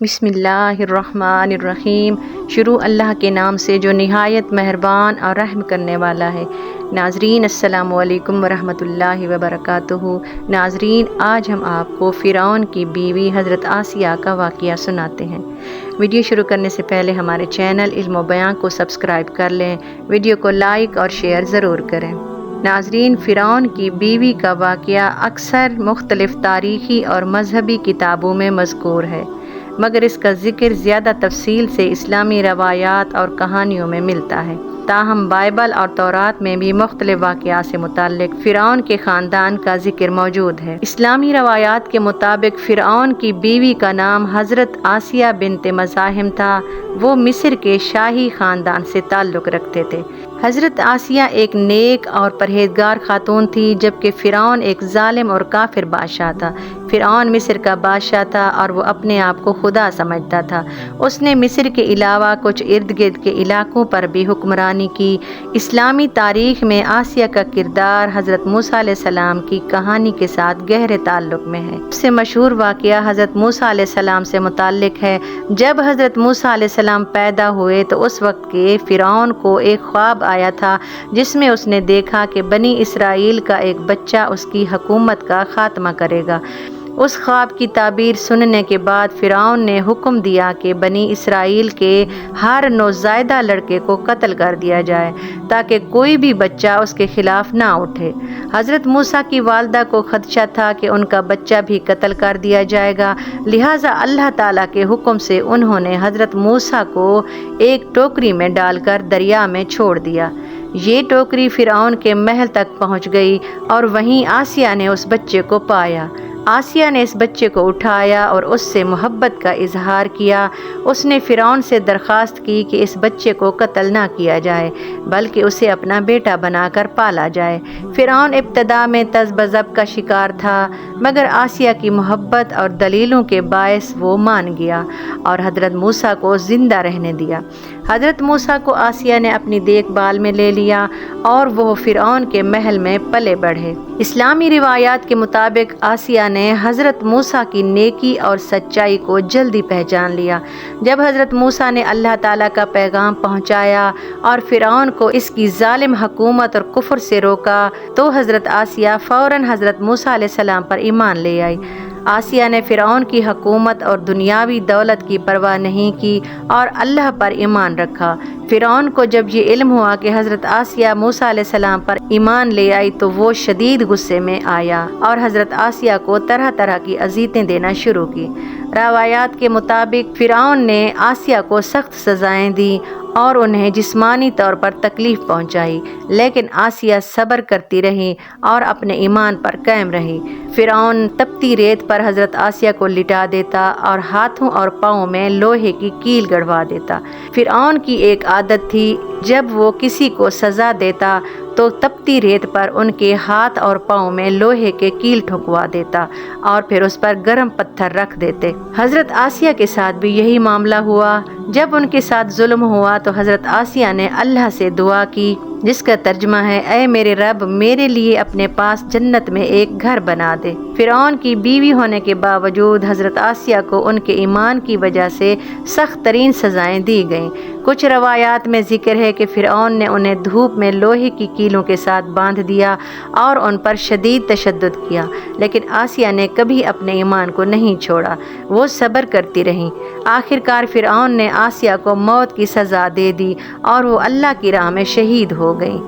بسم اللہ الرحمن الرحیم۔ شروع اللہ کے نام سے جو نہایت مہربان اور رحم کرنے والا ہے۔ ناظرین السلام علیکم ورحمۃ اللہ وبرکاتہ۔ ناظرین، آج ہم آپ کو فرعون کی بیوی حضرت آسیہ کا واقعہ سناتے ہیں۔ ویڈیو شروع کرنے سے پہلے ہمارے چینل علم و بیان کو سبسکرائب کر لیں، ویڈیو کو لائک اور شیئر ضرور کریں۔ ناظرین، فرعون کی بیوی کا واقعہ اکثر مختلف تاریخی اور مذہبی کتابوں میں مذکور ہے، مگر اس کا ذکر زیادہ تفصیل سے اسلامی روایات اور کہانیوں میں ملتا ہے۔ تاہم بائبل اور تورات میں بھی مختلف واقعات سے متعلق فرعون کے خاندان کا ذکر موجود ہے۔ اسلامی روایات کے مطابق فرعون کی بیوی کا نام حضرت آسیہ بنت مزاحم تھا۔ وہ مصر کے شاہی خاندان سے تعلق رکھتے تھے۔ حضرت آسیہ ایک نیک اور پرہیزگار خاتون تھی، جبکہ فرعون ایک ظالم اور کافر بادشاہ تھا۔ فرعون مصر کا بادشاہ تھا اور وہ اپنے آپ کو خدا سمجھتا تھا۔ اس نے مصر کے علاوہ کچھ ارد گرد کے علاقوں پر بھی حکمرانی کی۔ اسلامی تاریخ میں آسیہ کا کردار حضرت موسیٰ علیہ السلام کی کہانی کے ساتھ گہرے تعلق میں ہے۔ سب سے مشہور واقعہ حضرت موسیٰ علیہ السلام سے متعلق ہے۔ جب حضرت موسیٰ علیہ السلام پیدا ہوئے تو اس وقت کے فرعون کو ایک خواب آیا تھا، جس میں اس نے دیکھا کہ بنی اسرائیل کا ایک بچہ اس کی حکومت کا خاتمہ کرے گا۔ اس خواب کی تعبیر سننے کے بعد فرعون نے حکم دیا کہ بنی اسرائیل کے ہر نوزائیدہ لڑکے کو قتل کر دیا جائے، تاکہ کوئی بھی بچہ اس کے خلاف نہ اٹھے۔ حضرت موسیٰ کی والدہ کو خدشہ تھا کہ ان کا بچہ بھی قتل کر دیا جائے گا، لہٰذا اللہ تعالیٰ کے حکم سے انہوں نے حضرت موسیٰ کو ایک ٹوکری میں ڈال کر دریا میں چھوڑ دیا۔ یہ ٹوکری فرعون کے محل تک پہنچ گئی اور وہیں آسیہ نے اس بچے کو پایا۔ آسیہ نے اس بچے کو اٹھایا اور اس سے محبت کا اظہار کیا۔ اس نے فرعون سے درخواست کی کہ اس بچے کو قتل نہ کیا جائے، بلکہ اسے اپنا بیٹا بنا کر پالا جائے۔ فرعون ابتدا میں تذبذب کا شکار تھا، مگر آسیہ کی محبت اور دلیلوں کے باعث وہ مان گیا اور حضرت موسیٰ کو زندہ رہنے دیا۔ حضرت موسیٰ کو آسیہ نے اپنی دیکھ بھال میں لے لیا اور وہ فرعون کے محل میں پلے بڑھے۔ اسلامی روایات کے مطابق آسیہ نے حضرت موسیٰ کی نیکی اور سچائی کو جلدی پہچان لیا۔ جب حضرت موسیٰ نے اللہ تعالیٰ کا پیغام پہنچایا اور فرعون کو اس کی ظالم حکومت اور کفر سے روکا، تو حضرت آسیہ فوراً حضرت موسیٰ علیہ السلام پر ایمان لے آئی۔ آسیہ نے فرعون کی حکومت اور دنیاوی دولت کی پرواہ نہیں کی اور اللہ پر ایمان رکھا۔ فرعون کو جب یہ علم ہوا کہ حضرت آسیہ موسیٰ علیہ السلام پر ایمان لے آئی تو وہ شدید غصے میں آیا اور حضرت آسیہ کو طرح طرح کی اذیتیں دینا شروع کی۔ روایات کے مطابق فرعون نے آسیہ کو سخت سزائیں دیں اور انہیں جسمانی طور پر تکلیف پہنچائی، لیکن آسیہ صبر کرتی رہی اور اپنے ایمان پر قائم رہی۔ فرعون تپتی ریت پر حضرت آسیہ کو لٹا دیتا اور ہاتھوں اور پاؤں میں لوہے کی کیل گڑوا دیتا۔ فرعون کی ایک عادت تھی، جب وہ کسی کو سزا دیتا تو تپتی ریت پر ان کے ہاتھ اور پاؤں میں لوہے کے کیل ٹھکوا دیتا اور پھر اس پر گرم پتھر رکھ دیتے۔ حضرت آسیہ کے ساتھ بھی یہی معاملہ ہوا۔ جب ان کے ساتھ ظلم ہوا تو حضرت آسیہ نے اللہ سے دعا کی، جس کا ترجمہ ہے، اے میرے رب، میرے لیے اپنے پاس جنت میں ایک گھر بنا دے۔ فرعون کی بیوی ہونے کے باوجود حضرت آسیہ کو ان کے ایمان کی وجہ سے سخت ترین سزائیں دی گئیں۔ کچھ روایات میں ذکر ہے کہ فرعون نے انہیں دھوپ میں لوہے کی کیلوں کے ساتھ باندھ دیا اور ان پر شدید تشدد کیا، لیکن آسیہ نے کبھی اپنے ایمان کو نہیں چھوڑا۔ وہ صبر کرتی رہیں۔ آخر کار فرعون نے آسیہ کو موت کی سزا دے دی اور وہ اللہ کی راہ میں شہید ہو گئیں۔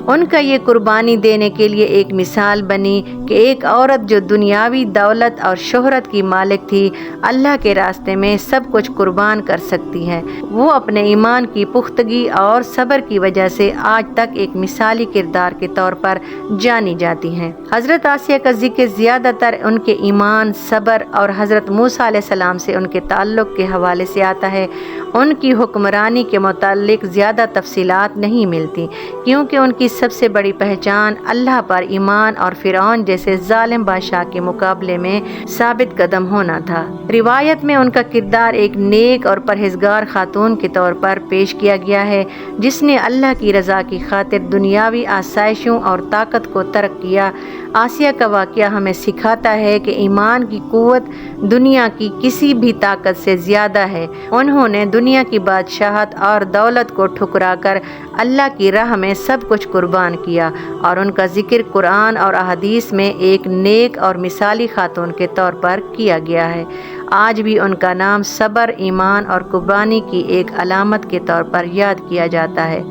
ان کا یہ قربانی دینے کے لیے ایک مثال بنی کہ ایک عورت جو دنیاوی دولت اور شہرت کی مالک تھی، اللہ کے راستے میں سب کچھ قربان کر سکتی ہے۔ وہ اپنے ایمان کی پختگی اور صبر کی وجہ سے آج تک ایک مثالی کردار کے طور پر جانی جاتی ہیں۔ حضرت آسیہ کا ذکر زیادہ تر ان کے ایمان، صبر اور حضرت موسیٰ علیہ السلام سے ان کے تعلق کے حوالے سے آتا ہے۔ ان کی حکمرانی کے متعلق زیادہ تفصیلات نہیں ملتی، کیونکہ ان کی سب سے بڑی پہچان اللہ پر ایمان اور فرعون جیسے ظالم بادشاہ کے مقابلے میں ثابت قدم ہونا تھا۔ روایت میں ان کا کردار ایک نیک اور پرہیزگار خاتون کے طور پر پیش کیا گیا ہے، جس نے اللہ کی رضا کی خاطر دنیاوی آسائشوں اور طاقت کو ترک کیا۔ آسیہ کا واقعہ ہمیں سکھاتا ہے کہ ایمان کی قوت دنیا کی کسی بھی طاقت سے زیادہ ہے۔ انہوں نے دنیا کی بادشاہت اور دولت کو ٹھکرا کر اللہ کی راہ میں سب کچھ قربان کیا، اور ان کا ذکر قرآن اور احادیث میں ایک نیک اور مثالی خاتون کے طور پر کیا گیا ہے۔ آج بھی ان کا نام صبر، ایمان اور قربانی کی ایک علامت کے طور پر یاد کیا جاتا ہے۔